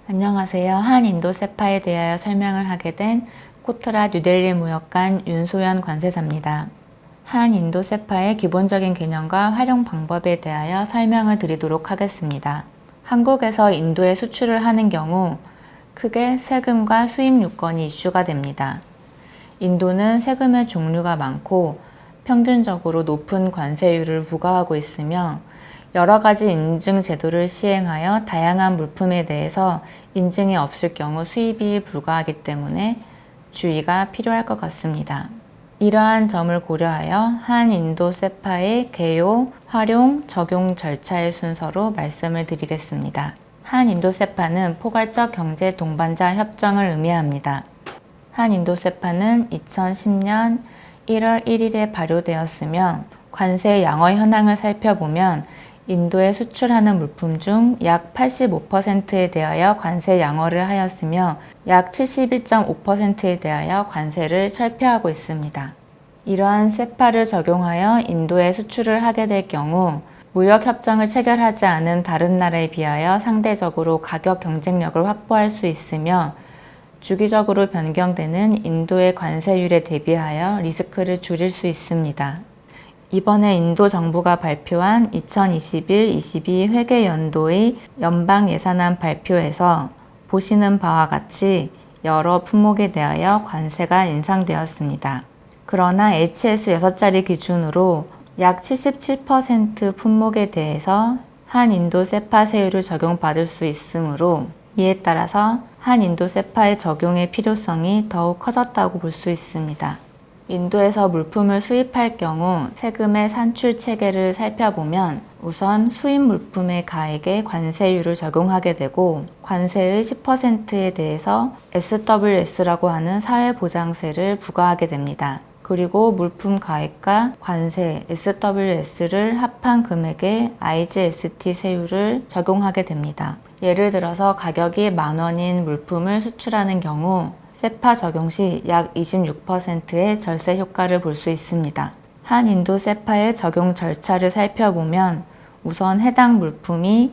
안녕하세요. 한인도 세파에 대하여 설명을 하게 된 코트라 뉴델리 무역관 윤소연 관세사입니다. 한인도 세파의 기본적인 개념과 활용 방법에 대하여 설명을 드리도록 하겠습니다. 한국에서 인도에 수출을 하는 경우 크게 세금과 수입 요건이 이슈가 됩니다. 인도는 세금의 종류가 많고 평균적으로 높은 관세율을 부과하고 있으며 여러 가지 인증 제도를 시행하여 다양한 물품에 대해서 인증이 없을 경우 수입이 불가하기 때문에 주의가 필요할 것 같습니다. 이러한 점을 고려하여 한인도 세파의 개요, 활용, 적용 절차의 순서로 말씀을 드리겠습니다. 한인도 세파는 포괄적 경제 동반자 협정을 의미합니다. 한인도 세파는 2010년 1월 1일에 발효되었으며 관세 양호 현황을 살펴보면 인도에 수출하는 물품 중 약 85%에 대하여 관세 양호를 하였으며 약 71.5%에 대하여 관세를 철폐하고 있습니다. 이러한 세파를 적용하여 인도에 수출을 하게 될 경우 무역협정을 체결하지 않은 다른 나라에 비하여 상대적으로 가격 경쟁력을 확보할 수 있으며 주기적으로 변경되는 인도의 관세율에 대비하여 리스크를 줄일 수 있습니다. 이번에 인도 정부가 발표한 2021-22 회계연도의 연방 예산안 발표에서 보시는 바와 같이 여러 품목에 대하여 관세가 인상되었습니다. 그러나 HS 6자리 기준으로 약 77% 품목에 대해서 한인도 세파 세율을 적용받을 수 있으므로 이에 따라서 한인도 세파의 적용의 필요성이 더욱 커졌다고 볼 수 있습니다. 인도에서 물품을 수입할 경우 세금의 산출 체계를 살펴보면 우선 수입 물품의 가액에 관세율을 적용하게 되고 관세의 10%에 대해서 SWS라고 하는 사회보장세를 부과하게 됩니다. 그리고 물품 가액과 관세 SWS를 합한 금액에 IGST 세율을 적용하게 됩니다. 예를 들어서 가격이 10,000원인 물품을 수출하는 경우 세파 적용 시 약 26%의 절세 효과를 볼 수 있습니다. 한인도 세파의 적용 절차를 살펴보면 우선 해당 물품이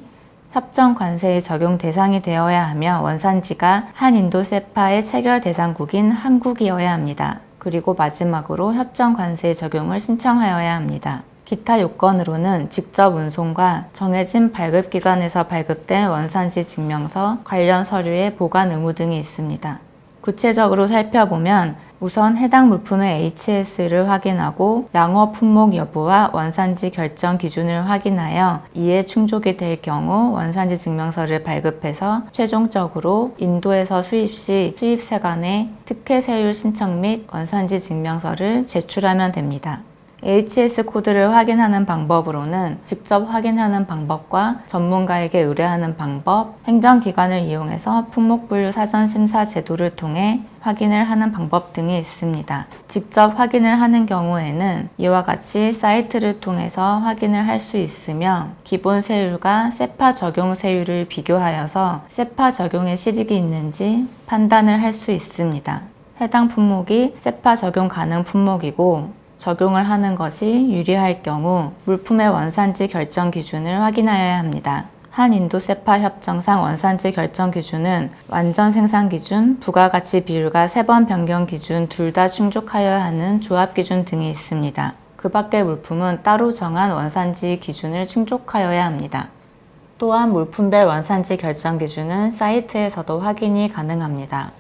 협정 관세의 적용 대상이 되어야 하며 원산지가 한인도 세파의 체결 대상국인 한국이어야 합니다. 그리고 마지막으로 협정 관세의 적용을 신청하여야 합니다. 기타 요건으로는 직접 운송과 정해진 발급기관에서 발급된 원산지 증명서, 관련 서류의 보관 의무 등이 있습니다. 구체적으로 살펴보면 우선 해당 물품의 HS를 확인하고 양호 품목 여부와 원산지 결정 기준을 확인하여 이에 충족이 될 경우 원산지 증명서를 발급해서 최종적으로 인도에서 수입 시 수입세관에 특혜세율 신청 및 원산지 증명서를 제출하면 됩니다. HS 코드를 확인하는 방법으로는 직접 확인하는 방법과 전문가에게 의뢰하는 방법, 행정기관을 이용해서 품목분류 사전심사 제도를 통해 확인을 하는 방법 등이 있습니다. 직접 확인을 하는 경우에는 이와 같이 사이트를 통해서 확인을 할 수 있으며 기본 세율과 세파 적용 세율을 비교하여서 세파 적용의 실익이 있는지 판단을 할 수 있습니다. 해당 품목이 세파 적용 가능 품목이고 적용을 하는 것이 유리할 경우 물품의 원산지 결정 기준을 확인하여야 합니다. 한인도 세파 협정상 원산지 결정 기준은 완전 생산 기준, 부가가치 비율과 3번 변경 기준 둘 다 충족하여야 하는 조합 기준 등이 있습니다. 그 밖의 물품은 따로 정한 원산지 기준을 충족하여야 합니다. 또한 물품별 원산지 결정 기준은 사이트에서도 확인이 가능합니다.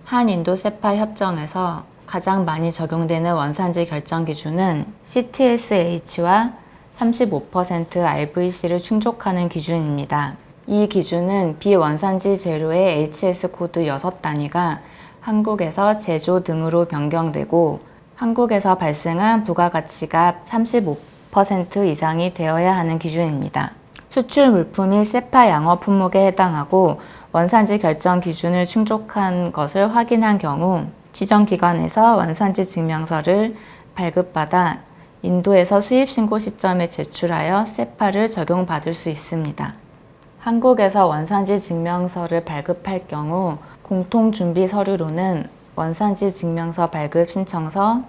한인도 세파 협정에서 가장 많이 적용되는 원산지 결정 기준은 CTSH와 35% RVC를 충족하는 기준입니다. 이 기준은 비원산지 재료의 HS 코드 6단위가 한국에서 제조 등으로 변경되고 한국에서 발생한 부가가치가 35% 이상이 되어야 하는 기준입니다. 수출 물품이 세파 양호 품목에 해당하고 원산지 결정 기준을 충족한 것을 확인한 경우 지정기관에서 원산지 증명서를 발급받아 인도에서 수입신고 시점에 제출하여 세파를 적용받을 수 있습니다. 한국에서 원산지 증명서를 발급할 경우 공통준비 서류로는 원산지 증명서 발급 신청서,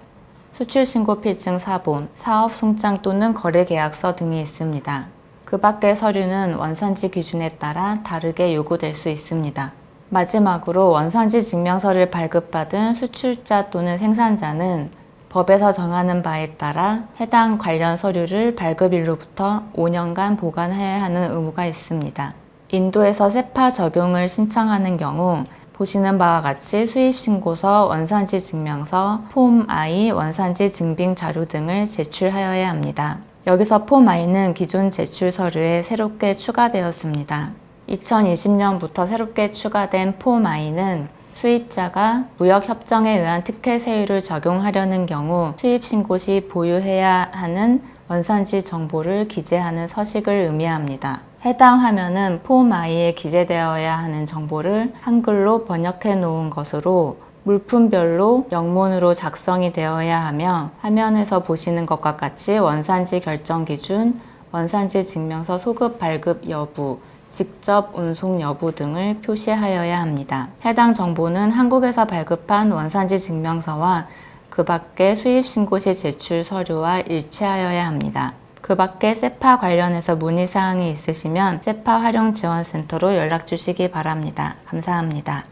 수출신고 필증 사본, 사업 송장 또는 거래계약서 등이 있습니다. 그 밖의 서류는 원산지 기준에 따라 다르게 요구될 수 있습니다. 마지막으로 원산지 증명서를 발급받은 수출자 또는 생산자는 법에서 정하는 바에 따라 해당 관련 서류를 발급일로부터 5년간 보관해야 하는 의무가 있습니다. 인도에서 세파 적용을 신청하는 경우 보시는 바와 같이 수입신고서, 원산지 증명서, 폼 I, 원산지 증빙 자료 등을 제출하여야 합니다. 여기서 폼 I는 기존 제출 서류에 새롭게 추가되었습니다. 2020년부터 새롭게 추가된 폼 I는 수입자가 무역협정에 의한 특혜 세율을 적용하려는 경우 수입신고 시 보유해야 하는 원산지 정보를 기재하는 서식을 의미합니다. 해당 화면은 폼 I에 기재되어야 하는 정보를 한글로 번역해 놓은 것으로 물품별로 영문으로 작성이 되어야 하며 화면에서 보시는 것과 같이 원산지 결정 기준, 원산지 증명서 소급 발급 여부, 직접 운송 여부 등을 표시하여야 합니다. 해당 정보는 한국에서 발급한 원산지 증명서와 그 밖의 수입신고 시 제출 서류와 일치하여야 합니다. 그 밖에 세파 관련해서 문의사항이 있으시면 세파 활용지원센터로 연락 주시기 바랍니다. 감사합니다.